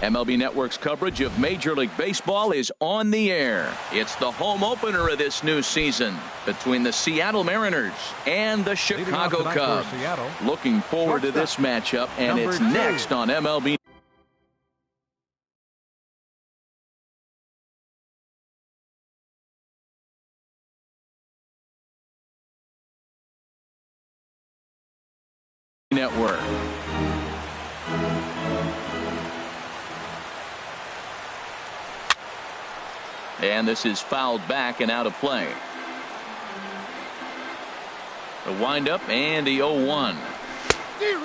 MLB Network's coverage of Major League Baseball is on the air. It's the home opener of this new season between the Seattle Mariners and the Chicago Cubs. Looking forward to this matchup, and it's next on MLB Network. And this is fouled back and out of play. The windup and the 0-1.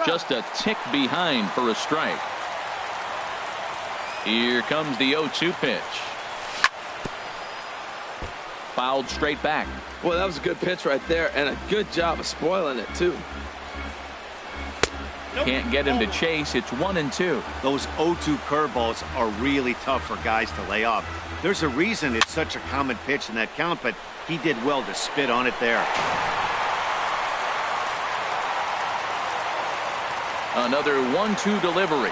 Just a tick behind for a strike. Here comes the 0-2 pitch. Fouled straight back. Well, that was a good pitch right there, and a good job of spoiling it too. Can't get him to chase. It's 1-2. Those 0-2 curveballs are really tough for guys to lay off. There's a reason it's such a common pitch in that count, but he did well to spit on it there. Another 1-2 delivery.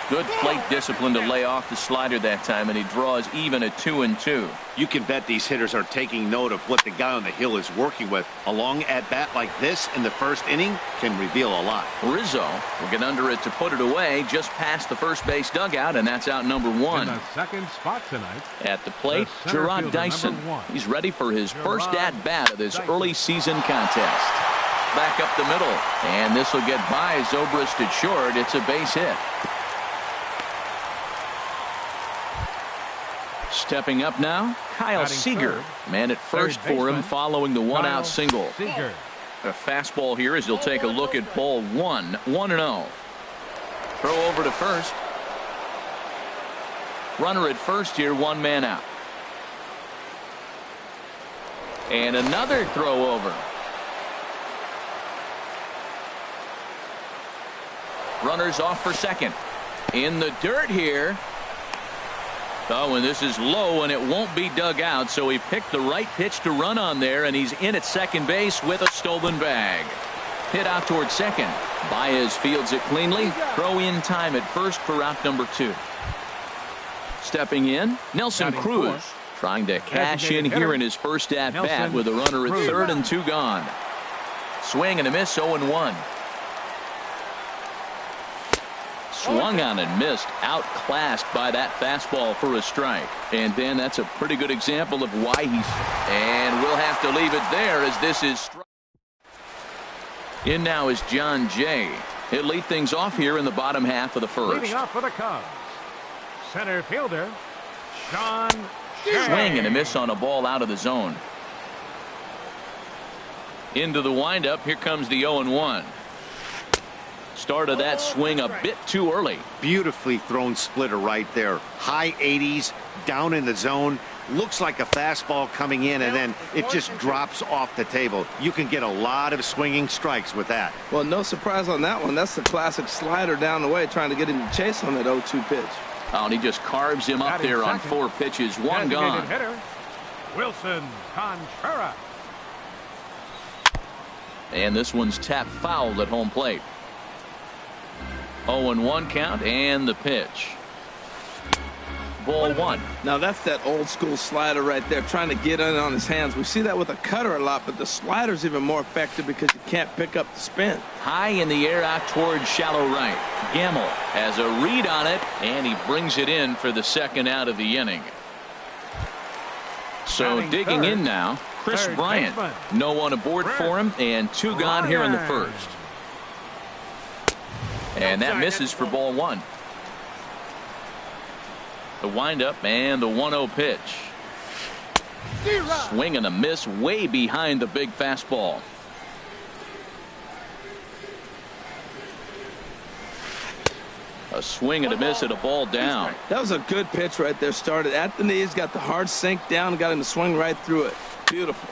Good plate discipline to lay off the slider that time, and he draws even at 2-2. You can bet these hitters are taking note of what the guy on the hill is working with. A long at-bat like this in the first inning can reveal a lot. Rizzo will get under it to put it away just past the first base dugout, and that's out number 1. In the second spot tonight, at the plate, Gerard Dyson. He's ready for his first at-bat of this early season contest. Back up the middle, and this will get by Zobrist at short. It's a base hit. Stepping up now, Kyle Seager. Man at first for him following the one-out single. A fastball here as he'll take a look at ball 1, 1-0. Throw over to first. Runner at first here, one man out. And another throw over. Runners off for second. In the dirt here. Oh, and this is low, and it won't be dug out, so he picked the right pitch to run on there, and he's in at second base with a stolen bag. Hit out towards second. Baez fields it cleanly. Throw in time at first for out number 2. Stepping in, Nelson Cruz, trying to cash in here in his first at-bat with a runner at third and 2 gone. Swing and a miss, 0-1. Swung on and missed, outclassed by that fastball for a strike. And then that's a pretty good example of why he's. And we'll have to leave it there as this is. In now is John Jay. He'll lead things off here in the bottom half of the first. Leading off for the Cubs, center fielder John Jay. Swing and a miss on a ball out of the zone. Into the windup. Here comes the 0-1. Started that swing a bit too early. Beautifully thrown splitter right there. High 80s, down in the zone. Looks like a fastball coming in, and then it just drops off the table. You can get a lot of swinging strikes with that. Well, no surprise on that one. That's the classic slider down the way, trying to get him to chase on that 0-2 pitch. Oh, and he just carves him up there on 4 pitches. One gone. Hitter, Wilson Contreras. And this one's tapped foul at home plate. 0-1 count and the pitch. Ball 1. Now that's that old school slider right there, trying to get in on his hands. We see that with a cutter a lot, but the slider's even more effective because you can't pick up the spin. High in the air out towards shallow right. Gamble has a read on it, and he brings it in for the second out of the inning. So digging in now, Chris Bryant. No one aboard for him, and 2 gone here in the first. And that misses for ball 1. The windup and the 1-0 pitch. Swing and a miss way behind the big fastball. A swing and a miss at a ball down. That was a good pitch right there. Started at the knees, got the hard sink down, and got him to swing right through it. Beautiful.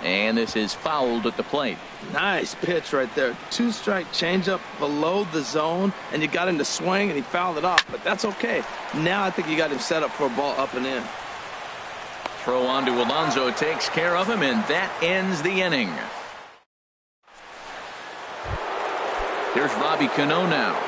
And this is fouled at the plate. Nice pitch right there. 2-strike changeup below the zone, and you got him to swing, and he fouled it off. But that's okay. Now I think you got him set up for a ball up and in. Throw on to Alonso takes care of him, and that ends the inning. Here's Robbie Cano now.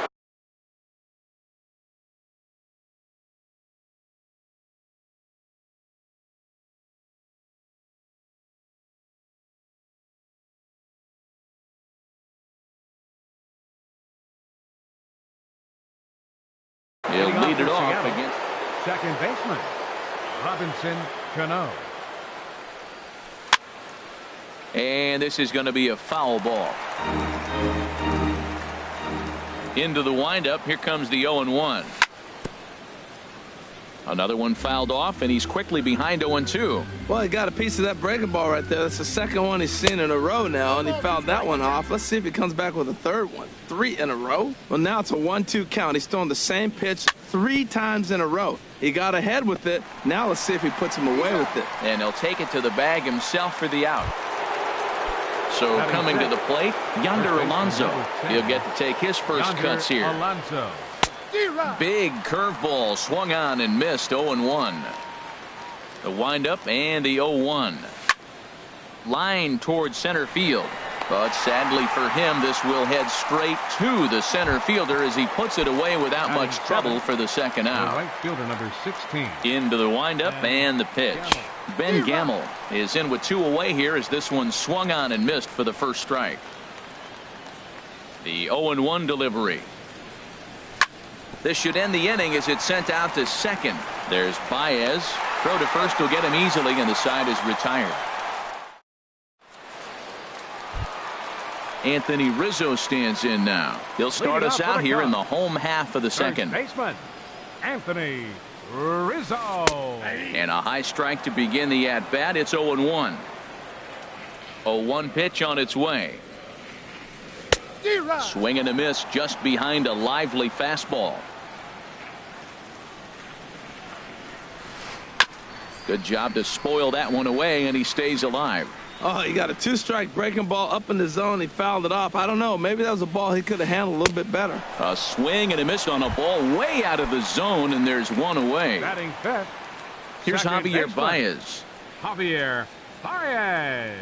He'll Leading lead for it off Seattle, against. second baseman, Robinson Cano. And this is going to be a foul ball. Into the windup. Here comes the 0-1. Another one fouled off, and he's quickly behind 0-2. Well, he got a piece of that breaking ball right there. That's the second one he's seen in a row now, and he fouled that one off. Let's see if he comes back with a third one. 3 in a row. Well, now it's a 1-2 count. He's throwing the same pitch 3 times in a row. He got ahead with it. Now let's see if he puts him away with it. And he'll take it to the bag himself for the out. So coming to the plate, Yonder Alonso. He'll get to take his first cuts here. Alonso. Big curveball swung on and missed. 0-1. The windup and the 0-1. Line towards center field. But sadly for him, this will head straight to the center fielder as he puts it away without much trouble for the second out. Right fielder number 16. Into the windup and the pitch. Ben Gamel is in with 2 away here as this one swung on and missed for the first strike. The 0-1 delivery. This should end the inning as it's sent out to second. There's Baez. Throw to first will get him easily, and the side is retired. Anthony Rizzo stands in now. He'll start us out here in the home half of the second. Baseman Anthony Rizzo. And a high strike to begin the at-bat. It's 0-1. 0-1 pitch on its way. Swing and a miss just behind a lively fastball. Good job to spoil that one away, and he stays alive. Oh, he got a 2-strike breaking ball up in the zone. He fouled it off. I don't know. Maybe that was a ball he could have handled a little bit better. A swing and a miss on a ball way out of the zone, and there's one away. Batting fifth. Here's second Javier baseman, Baez. Javier Baez.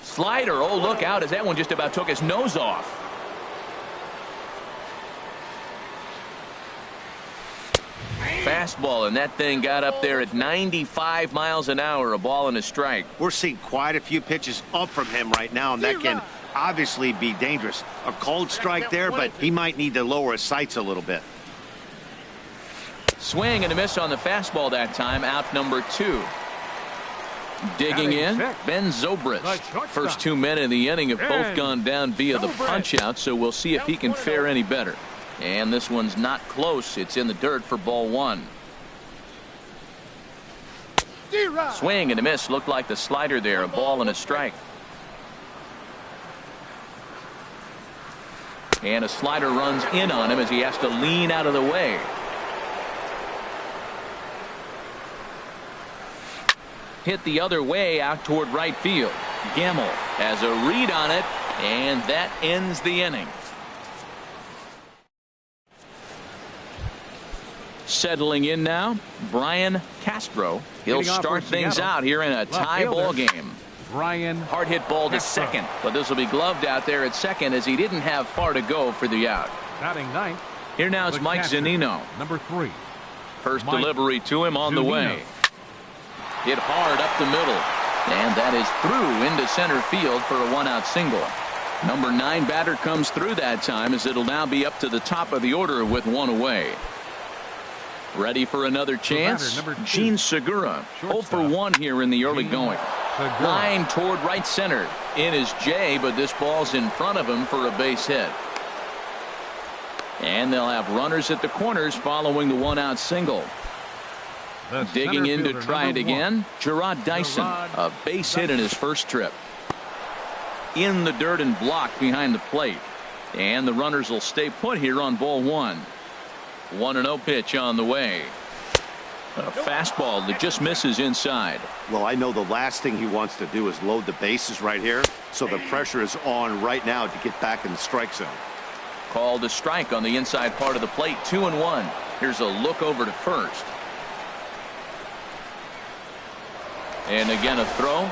Slider. Oh, look out as that one just about took his nose off. Fastball, and that thing got up there at 95 miles an hour. A ball and a strike. We're seeing quite a few pitches up from him right now, and that can obviously be dangerous. A cold strike there, but he might need to lower his sights a little bit. Swing and a miss on the fastball that time. Out number 2. Digging in, Ben Zobrist. First 2 men in the inning have both gone down via the punch out, so we'll see if he can fare any better. And this one's not close. It's in the dirt for ball 1. Swing and a miss. Looked like the slider there. A ball and a strike. And a slider runs in on him as he has to lean out of the way. Hit the other way out toward right field. Gamel has a read on it, and that ends the inning. Settling in now, Brian Castro. He'll start things out here in a tie ball game. Brian. Hard hit ball to second, but this will be gloved out there at second as he didn't have far to go for the out. Batting ninth. Here now is Mike Zunino. Number 3. First delivery to him on the way. Hit hard up the middle, and that is through into center field for a 1-out single. Number 9 batter comes through that time as it'll now be up to the top of the order with 1 away. Ready for another chance? Gene Segura. 0 for 1 here in the early going. Line toward right center. In is Jay, but this ball's in front of him for a base hit. And they'll have runners at the corners following the 1-out single. Digging in to try it again, Gerard Dyson. A base hit in his first trip. In the dirt and blocked behind the plate. And the runners will stay put here on ball 1. 1-0 pitch on the way. A fastball that just misses inside. Well, I know the last thing he wants to do is load the bases right here, so the pressure is on right now to get back in the strike zone. Called a strike on the inside part of the plate. 2-1. Here's a look over to first. And again a throw.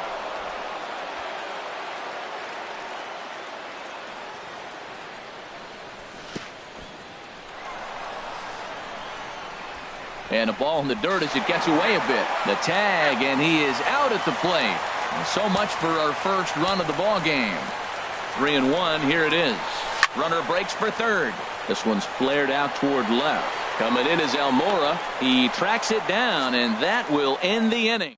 And a ball in the dirt as it gets away a bit. The tag, and he is out at the plate. And so much for our first run of the ball game. 3-1. Here it is. Runner breaks for third. This one's flared out toward left. Coming in is Almora. He tracks it down, and that will end the inning.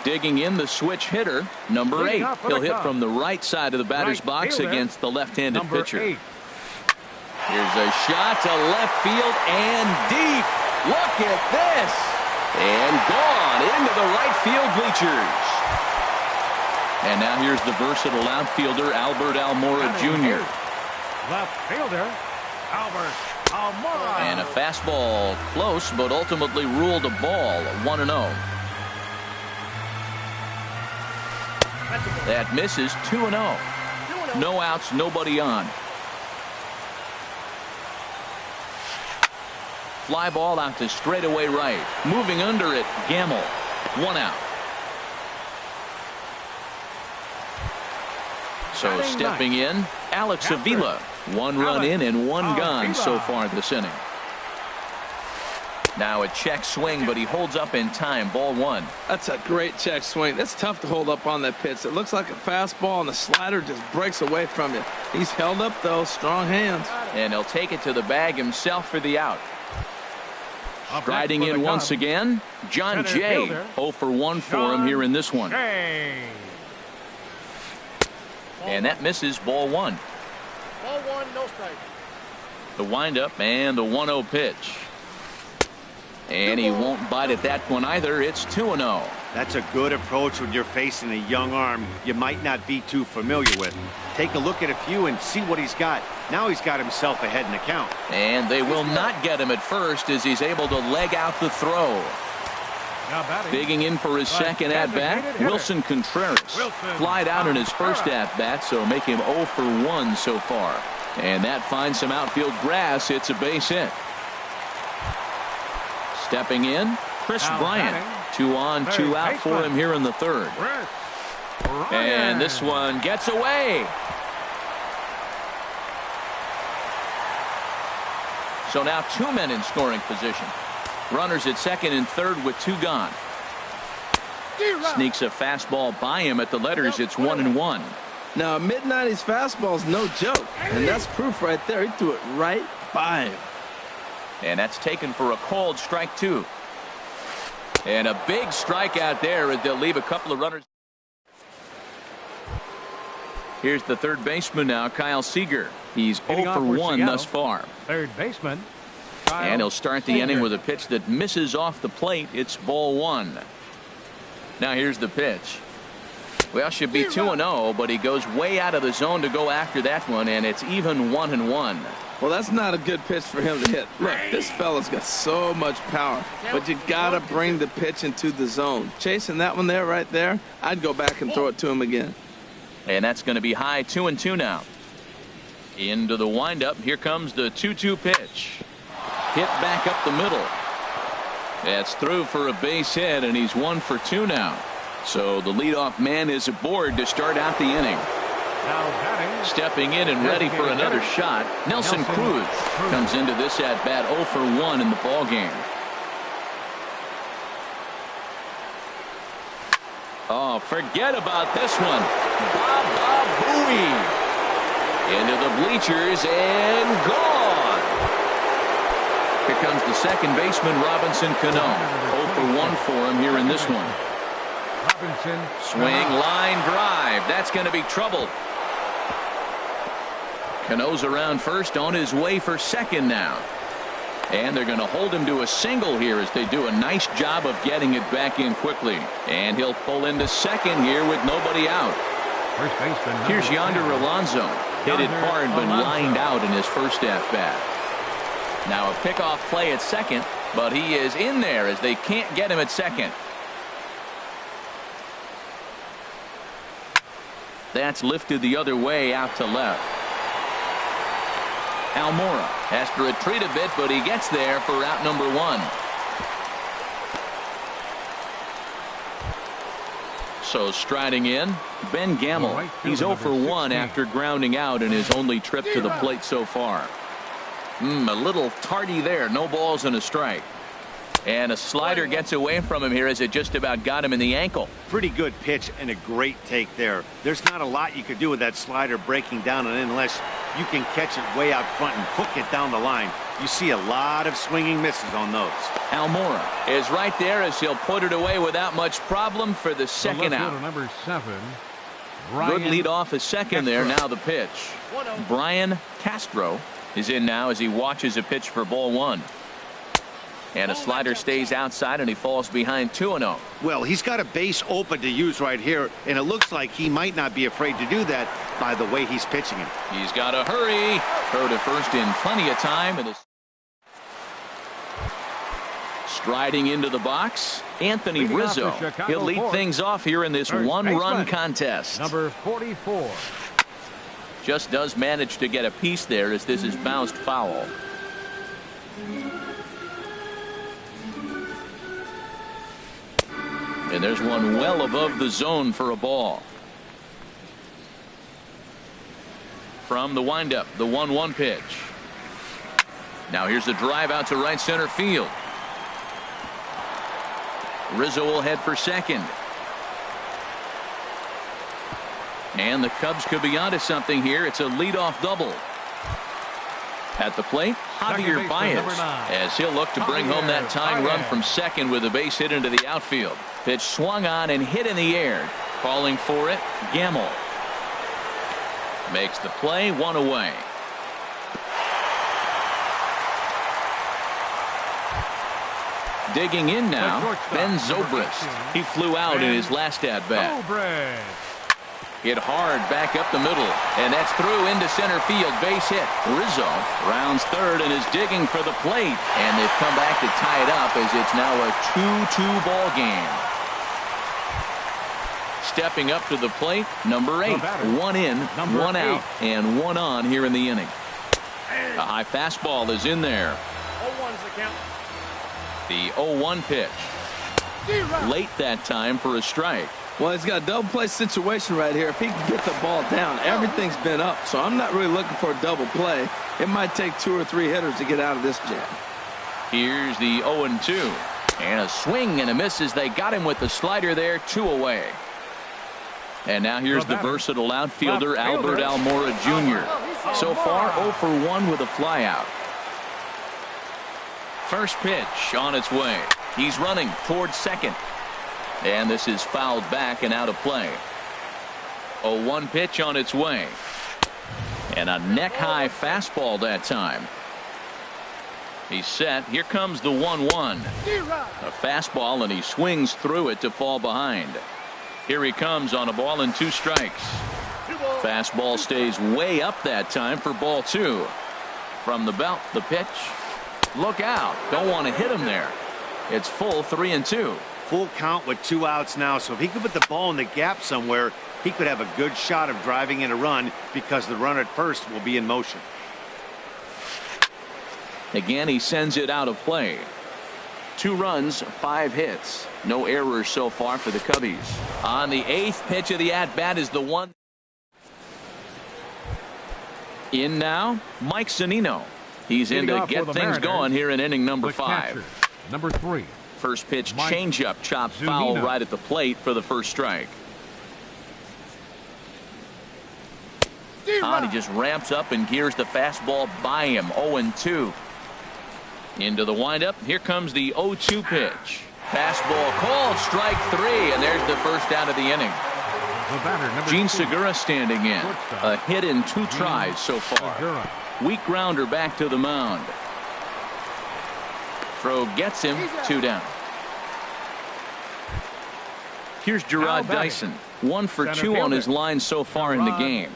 Digging in the switch hitter, number 8. He'll hit from the right side of the batter's box against the left-handed pitcher. Here's a shot to left field and deep. Look at this. And gone into the right field bleachers. And now here's the versatile outfielder, Albert Almora Jr. Left fielder, Albert Almora. And a fastball close, but ultimately ruled a ball, 1-0. That misses, 2-0. No outs, nobody on. Fly ball out to straightaway right. Moving under it, Gamble. 1 out. So stepping in, Alex Avila. 1 run in and 1 gone so far this inning. Now a check swing, but he holds up in time. Ball 1. That's a great check swing. That's tough to hold up on that pitch. It looks like a fastball, and the slider just breaks away from you. He's held up, though. Strong hands. And he'll take it to the bag himself for the out. Striding in once again, John Jay. 0 for 1 for him here in this one. And that misses, ball 1. Ball 1, no strike. The windup and the 1-0 pitch. And he won't bite at that one either. It's 2-0. That's a good approach when you're facing a young arm you might not be too familiar with. Take a look at a few and see what he's got. Now he's got himself ahead in the count. And they will not get him at first as he's able to leg out the throw. Digging in for his second at-bat, Wilson Contreras. Flied out in his first at-bat, so make him 0 for 1 so far. And that finds some outfield grass. It's a base hit. Stepping in, Chris Bryant. 2 on, 2 out for him here in the third. And this one gets away. So now 2 men in scoring position. Runners at second and third with 2 gone. Sneaks a fastball by him at the letters. It's 1-1. Now, a mid-90s fastball is no joke, and that's proof right there. He threw it right by him. And that's taken for a called strike 2. And a big strikeout there as they'll leave a couple of runners. Here's the third baseman now, Kyle Seager. He's 0 for 1 thus far. Third baseman. And he'll start the inning with a pitch that misses off the plate. It's ball 1. Now here's the pitch. Well, should be 2-0, but he goes way out of the zone to go after that one, and it's even 1-1. Well, that's not a good pitch for him to hit. Look, this fella's got so much power, but you got to bring the pitch into the zone. Chasing that one there, right there, I'd go back and throw it to him again. And that's going to be high, 2-2 now. Into the windup. Here comes the 2-2 pitch. Hit back up the middle. That's through for a base hit, and he's 1 for 2 now. So the leadoff man is aboard to start out the inning. Stepping in and ready for another shot, Nelson Cruz comes into this at bat 0 for 1 in the ball game. Oh, forget about this one. Baba Booey into the bleachers and gone. Here comes the second baseman, Robinson Cano. 0 for 1 for him here in this one. Swing, line drive. That's going to be trouble. Cano's around first, on his way for second now. And they're going to hold him to a single here as they do a nice job of getting it back in quickly. And he'll pull into second here with nobody out. First baseman. Here's Yonder Alonso. Hit it hard but lined out in his first at-bat. Now a pickoff play at second, but he is in there as they can't get him at second. That's lifted the other way out to left. Almora has to retreat a bit, but he gets there for out number 1. So striding in, Ben Gamble. He's 0 for 1 after grounding out in his only trip to the plate so far. A little tardy there. No balls and a strike. And a slider gets away from him here as it just about got him in the ankle. Pretty good pitch and a great take there. There's not a lot you could do with that slider breaking down and in unless you can catch it way out front and hook it down the line. You see a lot of swinging misses on those. Almora is right there as he'll put it away without much problem for the second out. Number 7. Good lead off his second there. Now the pitch. Brian Castro is in now as he watches a pitch for ball 1. And a slider stays outside and he falls behind 2-0. Well, he's got a base open to use right here, and it looks like he might not be afraid to do that by the way he's pitching it. He's got to hurry. Throw to first in plenty of time. And striding into the box, Anthony Rizzo. He'll lead things off here in this one-run contest. Number 44. Just does manage to get a piece there as this is bounced foul. And there's one well above the zone for a ball. From the windup, the 1-1 pitch. Now here's the drive out to right center field. Rizzo will head for second. And the Cubs could be onto something here. It's a leadoff double. At the plate, Javier Baez, as he'll look to bring home that tying run from second with a base hit into the outfield. Pitch swung on and hit in the air. Calling for it, Gamble. Makes the play, 1 away. Digging in now, Ben Zobrist. He flew out in his last at-bat. Hit hard back up the middle, and that's through into center field. Base hit. Rizzo rounds third and is digging for the plate, and they've come back to tie it up as it's now a 2-2 ball game. Stepping up to the plate, number 8. 1 in, 1 out, and 1 on here in the inning. A high fastball is in there. 0-1's the count. The 0-1 pitch. Late that time for a strike. Well, he's got a double play situation right here. If he can get the ball down, everything's been up. So I'm not really looking for a double play. It might take 2 or 3 hitters to get out of this jam. Here's the 0-2. And a swing and a miss as they got him with the slider there. 2 away. And now here's the versatile outfielder, Albert Almora Jr. So far 0 for 1 with a flyout. First pitch on its way. He's running towards second. And this is fouled back and out of play. 0-1 pitch on its way. And a neck-high fastball that time. He's set. Here comes the 1-1. A fastball, and he swings through it to fall behind. Here he comes on a ball and 2 strikes. Fastball stays way up that time for ball 2. From the belt, the pitch. Look out. Don't want to hit him there. It's full 3-2. Full count with 2 outs now, so if he could put the ball in the gap somewhere, he could have a good shot of driving in a run because the runner at first will be in motion. Again, he sends it out of play. 2 runs, 5 hits. No errors so far for the Cubbies. On the 8th pitch of the at-bat is the 1. In now, Mike Zunino. He's in to get things going here in inning number 5. Number 3. First pitch changeup chopped foul right at the plate for the first strike. He just ramps up and gears the fastball by him. 0-2. Into the windup. Here comes the 0-2 pitch. Fastball called, strike 3, and there's the first out of the inning. Gene Segura standing in. A hit in 2 tries so far. Weak grounder back to the mound. Throw gets him, 2 down. Here's Gerard Dyson. 1 for 2 on his line so far in the game.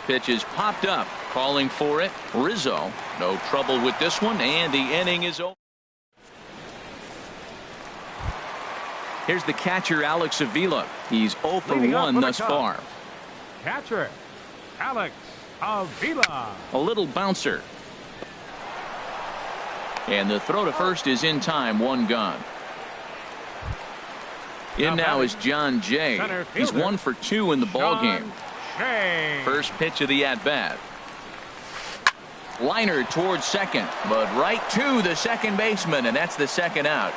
Pitch is popped up. Calling for it, Rizzo. No trouble with this one, and the inning is over. Here's the catcher, Alex Avila. He's 0 for 1 thus far. Catcher, Alex Avila. A little bouncer. And the throw to first is in time. 1 gone. In now is John Jay. He's 1 for 2 in the ball game. First pitch of the at-bat. Liner towards second, but right to the second baseman, and that's the second out.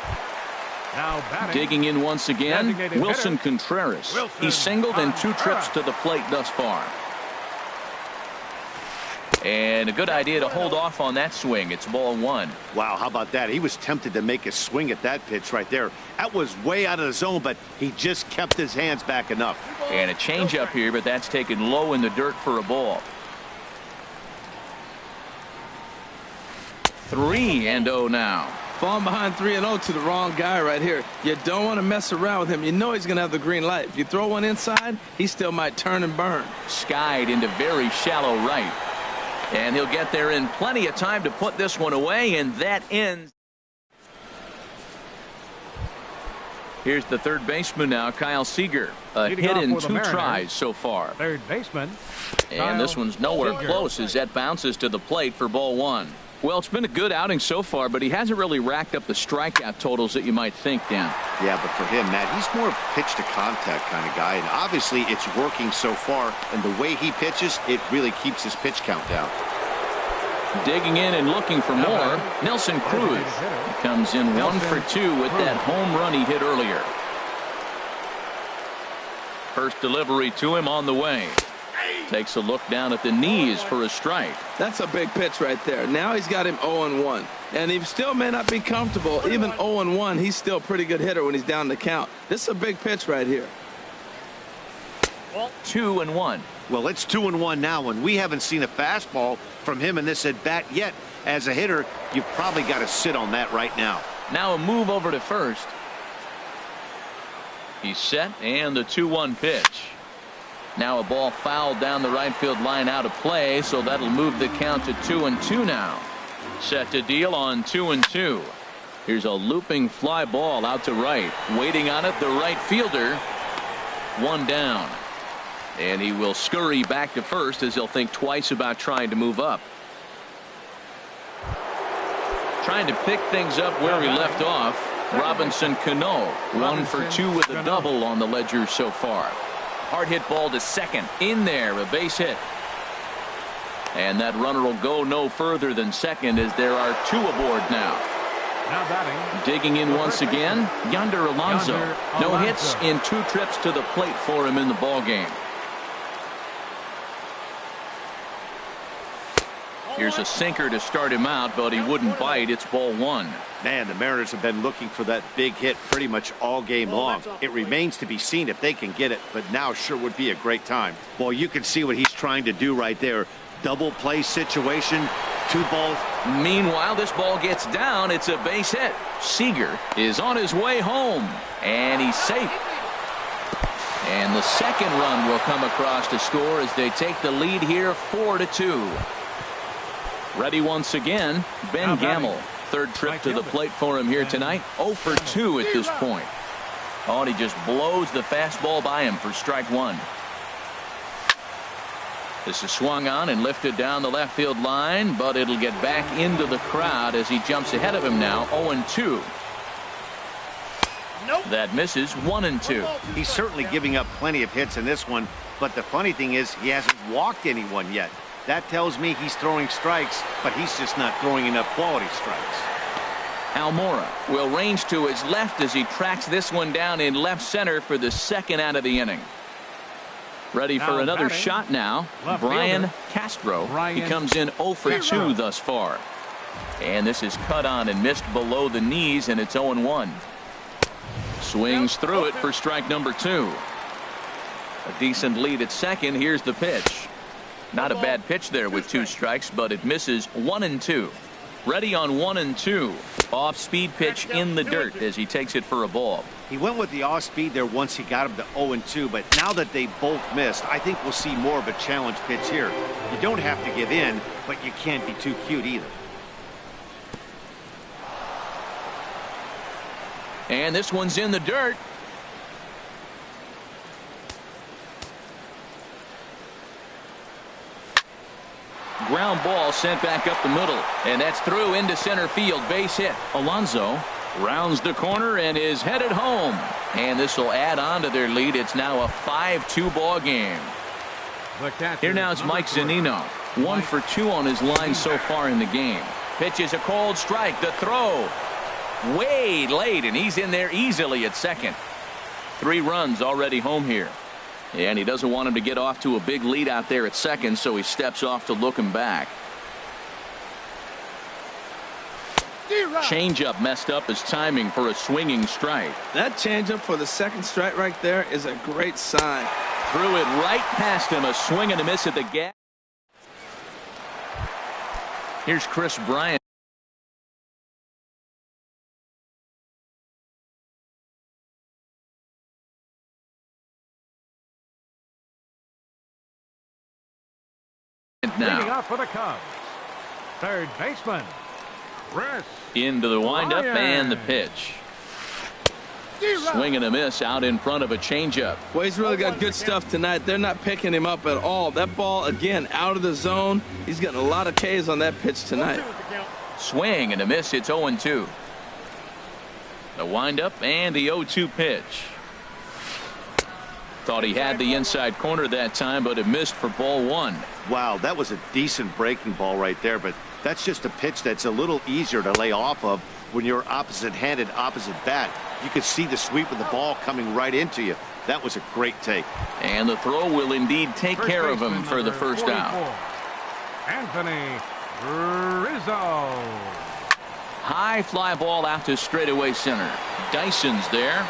Now batting. Digging in once again, Designated Wilson hitter. Contreras. Wilson He's singled in 2 trips to the plate thus far. And a good idea to hold off on that swing. It's ball 1. Wow, how about that? He was tempted to make a swing at that pitch right there. That was way out of the zone, but he just kept his hands back enough. And a changeup here, but that's taken low in the dirt for a ball. 3-0 now. Falling behind 3-0 to the wrong guy right here. You don't want to mess around with him. You know he's going to have the green light. If you throw one inside, he still might turn and burn. Skied into very shallow right. And he'll get there in plenty of time to put this one away, and that ends. Here's the third baseman now, Kyle Seager. A Leading hit off in for the 2 Mariners. tries so far. Third baseman. And this one's nowhere Seager. close as that bounces to the plate for ball 1. Well, it's been a good outing so far, but he hasn't really racked up the strikeout totals that you might think, Dan. Yeah, but for him, Matt, he's more of a pitch to contact kind of guy, and obviously it's working so far, and the way he pitches, it really keeps his pitch count down. Digging in and looking for more, Nelson Cruz. He comes in 1 for 2 with that home run he hit earlier. First delivery to him on the way. Takes a look down at the knees for a strike. That's a big pitch right there. Now he's got him 0-1. And he still may not be comfortable. Even 0-1, he's still a pretty good hitter when he's down the count. This is a big pitch right here. 2-1. Well, it's 2-1 now, and we haven't seen a fastball from him in this at bat yet. As a hitter, you've probably got to sit on that right now. Now a move over to first. He's set, and the 2-1 pitch. Now a ball fouled down the right field line out of play, so that'll move the count to 2-2 now. Set to deal on 2-2. Here's a looping fly ball out to right. Waiting on it, the right fielder. 1 down. And he will scurry back to first as he'll think twice about trying to move up. Trying to pick things up where he left off. Robinson Cano, 1 for 2 with a double on the ledger so far. Hard hit ball to second. In there, a base hit. And that runner will go no further than second as there are 2 aboard now. Now batting. Digging in once again, Yonder Alonso. No hits in 2 trips to the plate for him in the ball game. Here's a sinker to start him out, but he wouldn't bite. It's ball 1. Man, the Mariners have been looking for that big hit pretty much all game long. It remains to be seen if they can get it, but now sure would be a great time. Boy, you can see what he's trying to do right there. Double play situation, 2 balls. Meanwhile, this ball gets down. It's a base hit. Seager is on his way home, and he's safe. And the second run will come across to score as they take the lead here 4-2. Ready once again, Ben Gamel. Third trip to the plate for him here tonight. 0 for 2 at this point. Oh, and he just blows the fastball by him for strike 1. This is swung on and lifted down the left field line, but it'll get back into the crowd as he jumps ahead of him now. 0-2. That misses. 1-2. He's certainly giving up plenty of hits in this one, but the funny thing is he hasn't walked anyone yet. That tells me he's throwing strikes, but he's just not throwing enough quality strikes. Almora will range to his left as he tracks this one down in left center for the second out of the inning. Ready for another shot now. Brian Castro. He comes in 0 for 2 thus far. And this is cut on and missed below the knees, and it's 0-1. Swings through it for strike number 2. A decent lead at second. Here's the pitch. Not a bad pitch there with 2 strikes, but it misses. 1-2. Ready on 1-2. Off speed pitch in the dirt as he takes it for a ball. He went with the off speed there once he got him to 0-2, but now that they both missed, I think we'll see more of a challenge pitch here. You don't have to give in, but you can't be too cute either. And this one's in the dirt. Ground ball sent back up the middle, and that's through into center field. Base hit. Alonso rounds the corner and is headed home, and this will add on to their lead. It's now a 5-2 ball game. Here now is Mike Zunino. 1 for 2 on his line so far in the game. Pitch is a cold strike. The throw way late, and he's in there easily at second. 3 runs already home here. And he doesn't want him to get off to a big lead out there at second, so he steps off to look him back. Changeup messed up his timing for a swinging strike. That changeup for the second strike right there is a great sign. Threw it right past him. A swing and a miss at the gap. Here's Chris Bryant. Leading Now off for the Cubs, third baseman, Chris into the windup Bryant. and the pitch. Swing and a miss out in front of a changeup. Well, he's really got good stuff tonight. They're not picking him up at all. That ball, again, out of the zone. He's getting a lot of Ks on that pitch tonight. Swing and a miss. It's 0-2. The windup and the 0-2 pitch. Thought he had the inside corner that time, but it missed for ball 1. Wow, that was a decent breaking ball right there, but that's just a pitch that's a little easier to lay off of when you're opposite-handed, opposite bat. You could see the sweep of the ball coming right into you. That was a great take. And the throw will indeed take care of him for the first 44, out. Anthony Rizzo. High fly ball out to straightaway center. Dyson's there.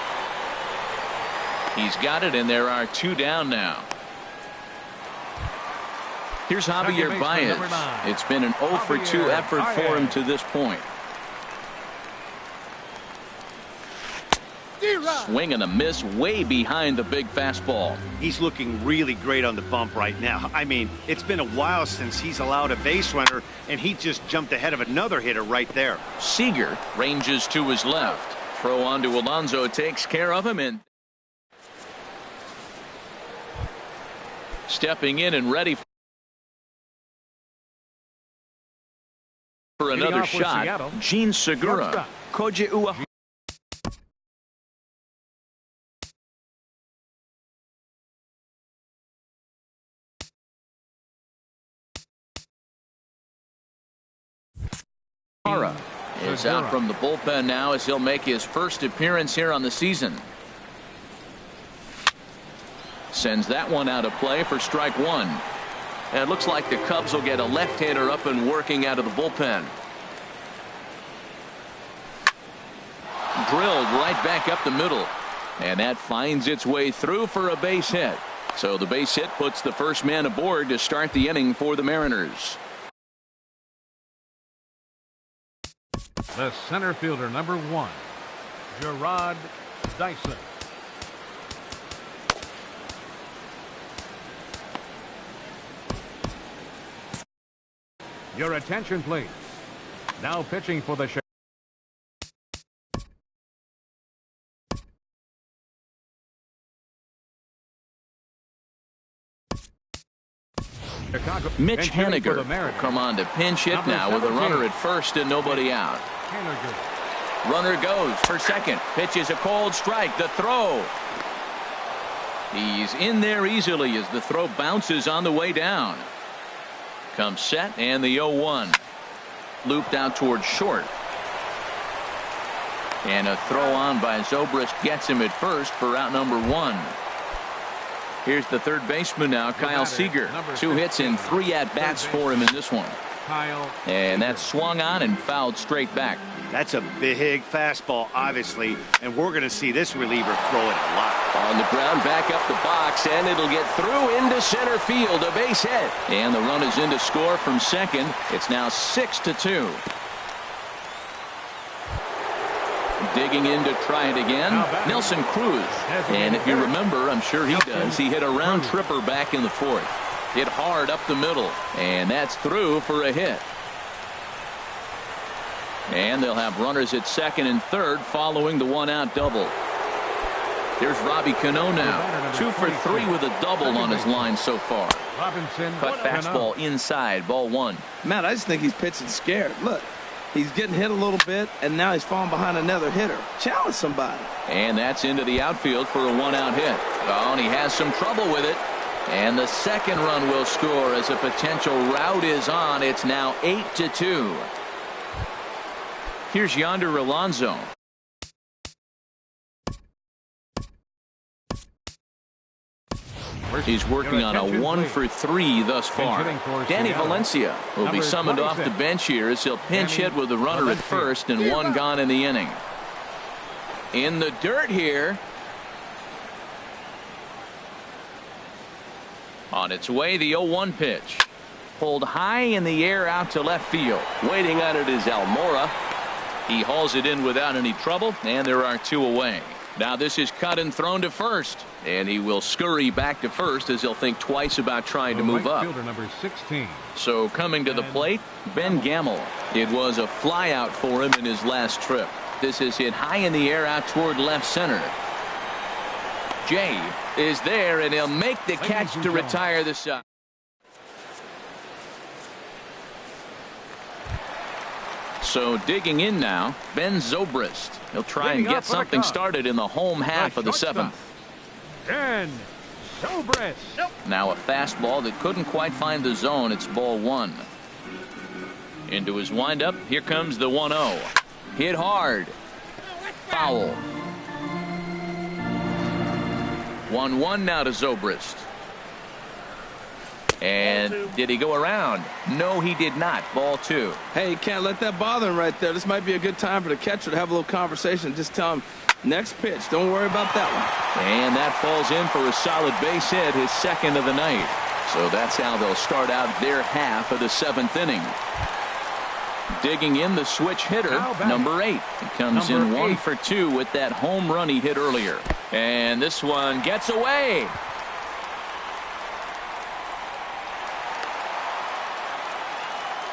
He's got it, and there are 2 down now. Here's Javier baseman, Baez. number 9. It's been an 0 for 2 Javier effort for him Baez. to this point. Swing and a miss way behind the big fastball. He's looking really great on the bump right now. I mean, it's been a while since he's allowed a base runner, and he just jumped ahead of another hitter right there. Seager ranges to his left. Throw on to Alonso takes care of him, and stepping in and ready for another off with shot. Seattle. Gene Segura. Koji Ua. Is out from the bullpen now as he'll make his first appearance here on the season. Sends that one out of play for strike 1. And it looks like the Cubs will get a left-hander up and working out of the bullpen. Drilled right back up the middle. And that finds its way through for a base hit. So the base hit puts the first man aboard to start the inning for the Mariners. The center fielder, number 1, Gerard Dyson. Your attention, please. Now pitching for the Chicago. Mitch And shooting for Haniger the will Mariners, come on to pinch hit Number now with a 17. runner at first and nobody out. Haniger. Runner goes for second. Pitch is a cold strike. The throw. He's in there easily as the throw bounces on the way down. Comes set and the 0-1. Looped out towards short. And a throw on by Zobrist gets him at first for out number 1. Here's the third baseman now, Kyle Seager. 2 hits and 3 at-bats for him in this one. Kyle. And that's swung on and fouled straight back. That's a big fastball, obviously, and we're going to see this reliever throw it a lot. On the ground, back up the box, and it'll get through into center field. A base hit. And the run is in to score from second. It's now 6-2. Digging in to try it again, Nelson Cruz. And if you remember, I'm sure he does, he hit a round tripper back in the 4th. Hit hard up the middle, and that's through for a hit. And they'll have runners at second and third following the 1-out double. Here's Robbie Cano now. 2 for 3 with a double on his line so far. Robinson. Cut fastball inside, ball 1. Matt, I just think he's pitching scared. Look, he's getting hit a little bit, and now he's falling behind another hitter. Challenge somebody. And that's into the outfield for a 1-out hit. Oh, and he has some trouble with it. And the second run will score as a potential rout is on. It's now 8-2. Here's Yonder Alonso. He's working on a 1-for-3 thus far. Danny Valencia will be summoned off the bench here as he'll pinch hit with the runner at first and one gone in the inning. In the dirt here. On its way, the 0-1 pitch. Pulled high in the air out to left field. Waiting on it is Almora. He hauls it in without any trouble, and there are two away. Now this is cut and thrown to first, and he will scurry back to first as he'll think twice about trying to move up. Fielder number 16. So coming to the plate, Ben Gamel. It was a fly out for him in his last trip. This is hit high in the air out toward left center. Jay is there, and he'll make the catch to retire the side. So digging in now, Ben Zobrist. He'll try and get something started in the home half of the seventh. Ben Zobrist. Now a fastball that couldn't quite find the zone. It's ball one. Into his windup. Here comes the 1-0. Hit hard. Foul. 1-1 now to Zobrist. And did he go around? No, he did not. Ball two. Hey, you can't let that bother him right there. This might be a good time for the catcher to have a little conversation. Just tell him, next pitch. Don't worry about that one. And that falls in for a solid base hit, his second of the night. So that's how they'll start out their half of the seventh inning. Digging in the switch hitter, number 8. He comes in 1 for 2 with that home run he hit earlier. And this one gets away.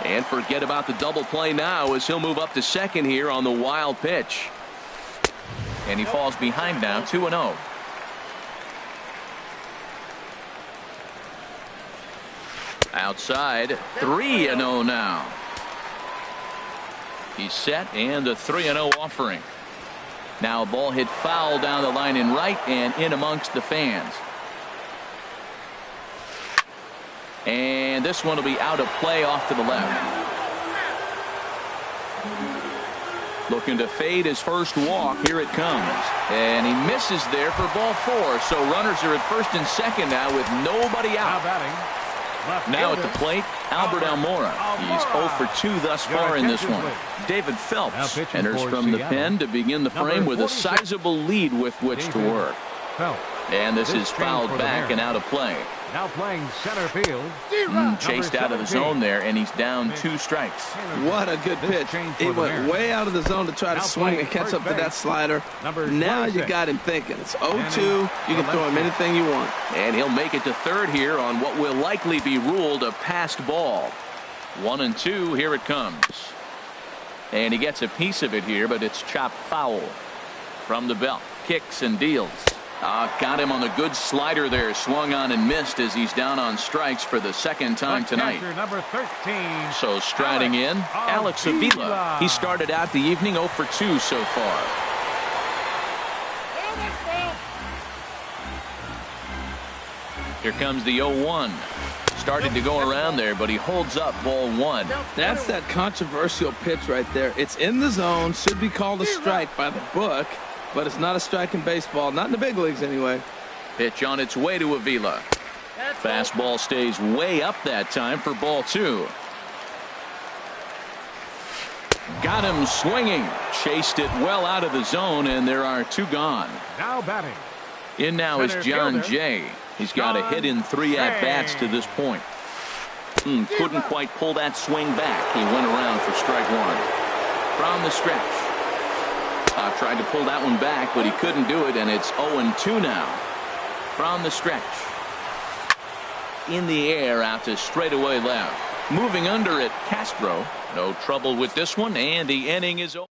And forget about the double play now as he'll move up to second here on the wild pitch. And he falls behind now, 2-0. Outside, 3-0 now. He's set, and the 3-0 offering. Now a ball hit foul down the line in right and in amongst the fans. And this one will be out of play off to the left. Looking to fade his first walk. Here it comes. And he misses there for ball 4. So runners are at first and second now with nobody out. Now at the plate, Albert Almora. He's 0 for 2 thus far in this one. David Phelps enters from the pen to begin the frame with a sizable lead with which to work. And this is fouled back and out of play. Now playing center field. Chased out of the zone there, and he's down 2 strikes. What a good pitch. He went way out of the zone to try to swing and catch up to that slider. Now you got him thinking. It's 0-2. You can throw him anything you want. And he'll make it to third here on what will likely be ruled a passed ball. 1-2. Here it comes. And he gets a piece of it here, but it's chopped foul. From the belt. Kicks and deals. Got him on the good slider there. Swung on and missed as he's down on strikes for the second time tonight. Number 13. So striding in, Alex Avila. He started out the evening 0 for 2 so far. Here comes the 0-1. Started to go around there, but he holds up ball 1. That's that controversial pitch right there. It's in the zone. Should be called a strike by the book. But it's not a strike in baseball. Not in the big leagues anyway. Pitch on its way to Avila. Fastball stays way up that time for ball 2. Got him swinging. Chased it well out of the zone, and there are 2 gone. Now batting. In now is John Jay. He's got a hit in 3 at-bats to this point. Couldn't quite pull that swing back. He went around for strike 1. From the stretch. Tried to pull that one back, but he couldn't do it, and it's 0-2 now. From the stretch. In the air out to straightaway left. Moving under it, Castro. No trouble with this one, and the inning is over.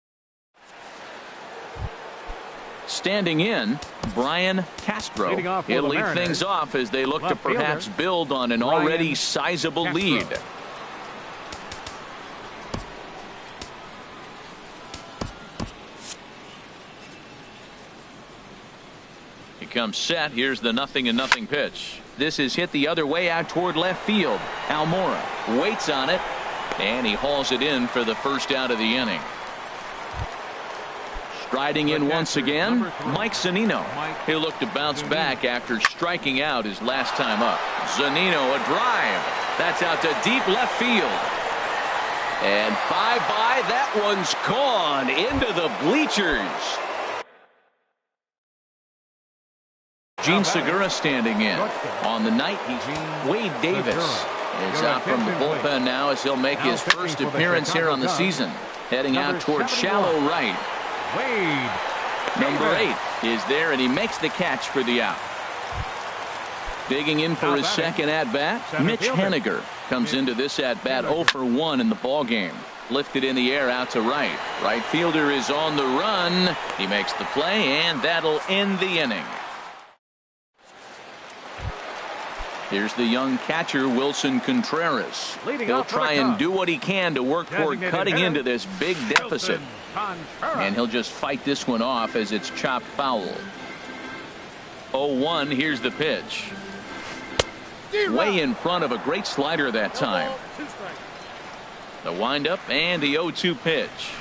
Standing in, Brian Castro. He'll lead things off as they look to perhaps build on an already sizable lead. comes set. Here's the 0-0 pitch. This is hit the other way out toward left field. Almora waits on it, and he hauls it in for the first out of the inning. Striding in once again, Mike Zunino. He'll look to bounce back after striking out his last time up. Zunino, a drive. That's out to deep left field. And bye-bye, that one's gone into the bleachers. Gene Segura standing in. On the night, Wade Davis is out from the bullpen now as he'll make his first appearance here on the season. Heading out towards shallow right. Wade Number 8 is there, and he makes the catch for the out. Digging in for his second at-bat, Mitch Haniger comes into this at-bat 0 for 1 in the ballgame. Lifted in the air out to right. Right fielder is on the run. He makes the play, and that'll end the inning. Here's the young catcher, Wilson Contreras. He'll try and do what he can to work toward cutting into this big deficit. And he'll just fight this one off as it's chopped foul. 0-1, here's the pitch. Way in front of a great slider that time. The windup and the 0-2 pitch.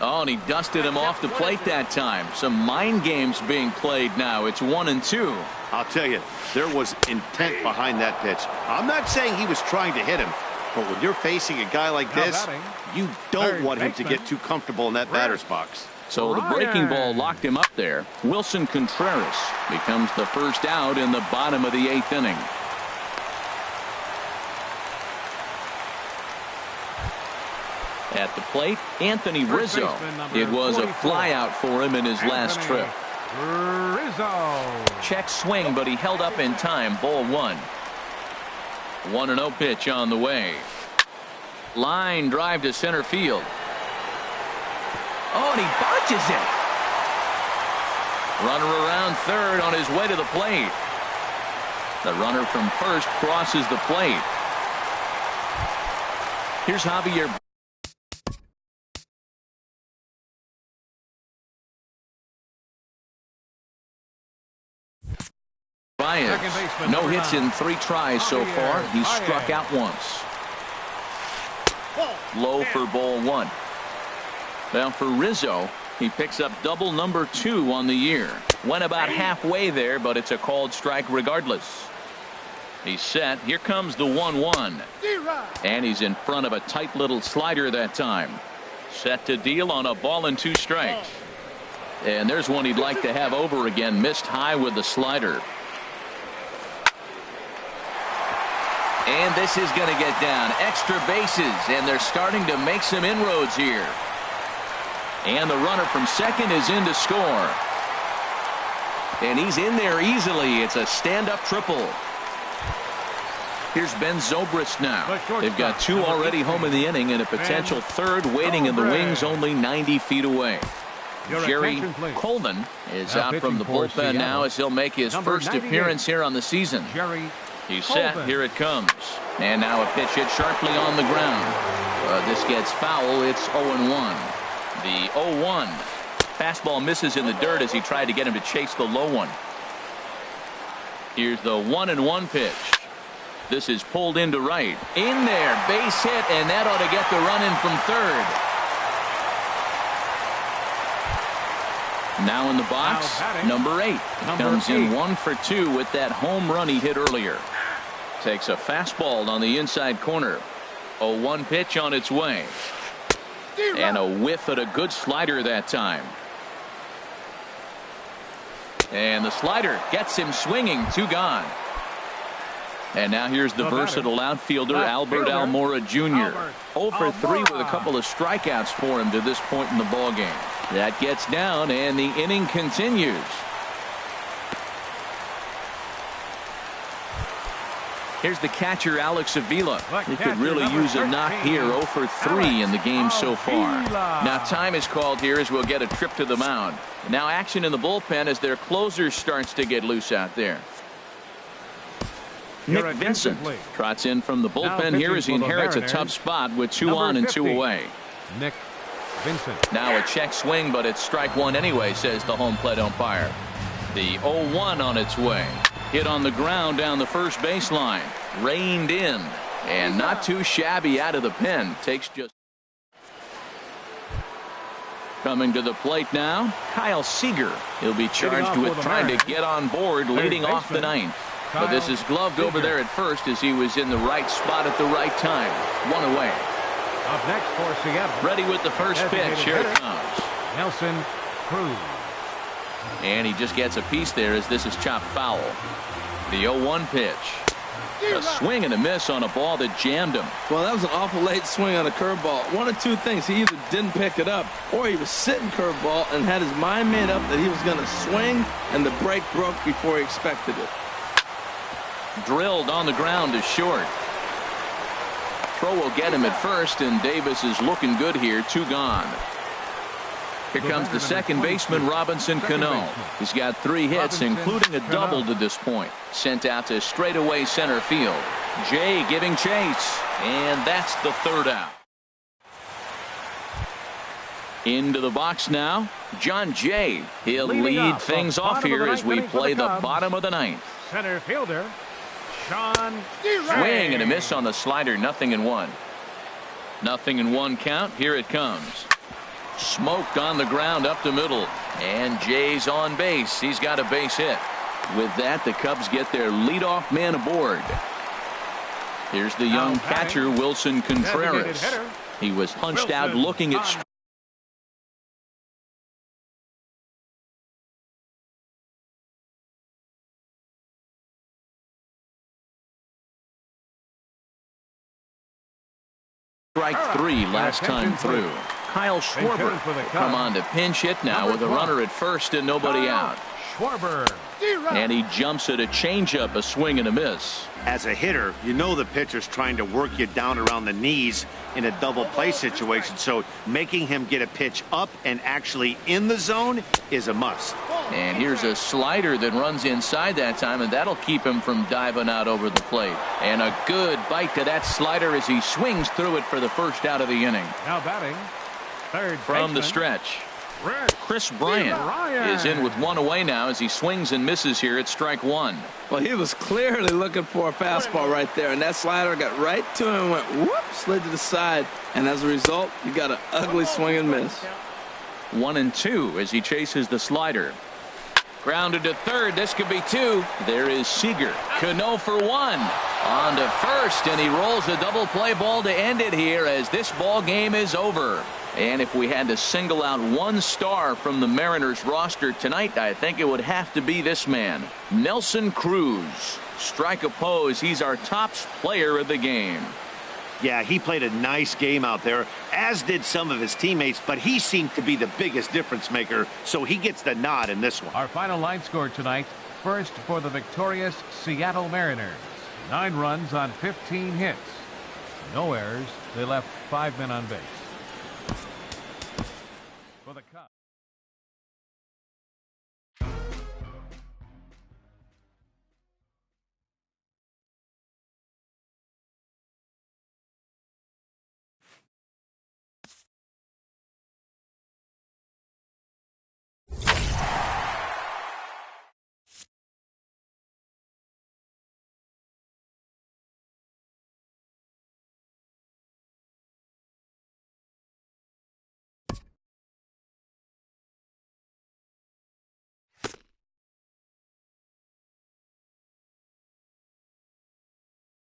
Oh, and he dusted him off the plate that time. Some mind games being played now. It's 1-2. I'll tell you, there was intent behind that pitch. I'm not saying he was trying to hit him, but when you're facing a guy like this, you don't want him to get too comfortable in that batter's box. So the breaking ball locked him up there. Wilson Contreras becomes the first out in the bottom of the 8th inning. At the plate, Anthony Rizzo. It was a flyout for him in his last trip. Rizzo. Check swing, but he held up in time. Ball 1. 1-0 pitch on the way. Line drive to center field. Oh, and he botches it. Runner around third on his way to the plate. The runner from first crosses the plate. Here's Javier. Baez. No hits in 3 tries so far. He's struck out once. Low for ball 1. Now for Rizzo, he picks up double number 2 on the year. Went about halfway there, but it's a called strike regardless. He's set. Here comes the 1-1. And he's in front of a tight little slider that time. Set to deal on a ball and 2 strikes. And there's one he'd like to have over again. Missed high with the slider. And this is going to get down. Extra bases, and they're starting to make some inroads here. And the runner from second is in to score. And he's in there easily. It's a stand-up triple. Here's Ben Zobrist now. They've got 2 already home in the inning and a potential third waiting in the wings only 90 feet away. Jerry Colvin is out from the bullpen now as he'll make his first appearance here on the season. He's set. Here it comes. And now a pitch hit sharply on the ground. This gets foul. It's 0-1. The 0-1. Fastball misses in the dirt as he tried to get him to chase the low one. Here's the 1-1 pitch. This is pulled into right. In there. Base hit, and that ought to get the run in from third. Now in the box, number 8. Comes in 1 for 2 with that home run he hit earlier. Takes a fastball on the inside corner. 0-1 pitch on its way. And a whiff at a good slider that time. And the slider gets him swinging. 2 gone. And now here's the versatile outfielder, Albert Almora Jr. 0 for 3 with a couple of strikeouts for him to this point in the ballgame. That gets down, and the inning continues. Here's the catcher, Alex Avila. He could really use a knock here. 0 for 3 in the game so far. Now time is called here as we'll get a trip to the mound. Now action in the bullpen as their closer starts to get loose out there. Nick Vincent trots in from the bullpen here as he inherits a tough spot with 2 on and 2 away. Nick Vincent. Now a check swing, but it's strike 1 anyway, says the home plate umpire. The 0-1 on its way. Hit on the ground down the first baseline. Reined in. And not too shabby out of the pen. Takes just. Coming to the plate now, Kyle Seager. He'll be charged with trying to get on board leading off the ninth. But this is gloved over there at first as he was in the right spot at the right time. One away. Up next for Seattle. Ready with the first pitch. Here it comes. Nelson Cruz. And he just gets a piece there as this is chopped foul. The 0-1 pitch. A swing and a miss on a ball that jammed him. Well, that was an awful late swing on a curveball. One of two things. He either didn't pick it up or he was sitting curveball and had his mind made up that he was going to swing, and the break broke before he expected it. Drilled on the ground to short. Throw will get him at first, and Davis is looking good here. 2 gone. Here comes the second baseman, Robinson Cano. He's got 3 hits, including a double to this point. Sent out to straightaway center field. Jay giving chase, and that's the 3rd out. Into the box now, John Jay. He'll lead things off here as we play the bottom of the 9th. Center fielder, Sean. Swing and a miss on the slider. 0-1. 0-1 count. Here it comes. Smoked on the ground up the middle, and Jay's on base. He's got a base hit. With that, the Cubs get their leadoff man aboard. Here's the young catcher, Wilson Contreras. He was hunched out looking at strike 3 last time through. Kyle Schwarber will come on to pinch hit now with a runner at first and nobody out. Schwarber. And he jumps at a changeup, a swing and a miss. As a hitter, you know the pitcher's trying to work you down around the knees in a double play situation, so making him get a pitch up and actually in the zone is a must. And here's a slider that runs inside that time, and that'll keep him from diving out over the plate. And a good bite to that slider as he swings through it for the first out of the inning. Now batting, third from the stretch, Chris Bryant is in with 1 away now as he swings and misses here at strike 1. Well, he was clearly looking for a fastball right there, and that slider got right to him and went whoop, slid to the side, and as a result, you got an ugly swing and miss. 1-2 as he chases the slider. Grounded to third. This could be 2. There is Seager. Cano for 1. On to first, and he rolls a double play ball to end it here as this ball game is over. And if we had to single out one star from the Mariners roster tonight, I think it would have to be this man, Nelson Cruz. Strike oppose. He's our top player of the game. Yeah, he played a nice game out there, as did some of his teammates, but he seemed to be the biggest difference maker, so he gets the nod in this one. Our final line score tonight, first for the victorious Seattle Mariners. 9 runs on 15 hits. No errors. They left 5 men on base.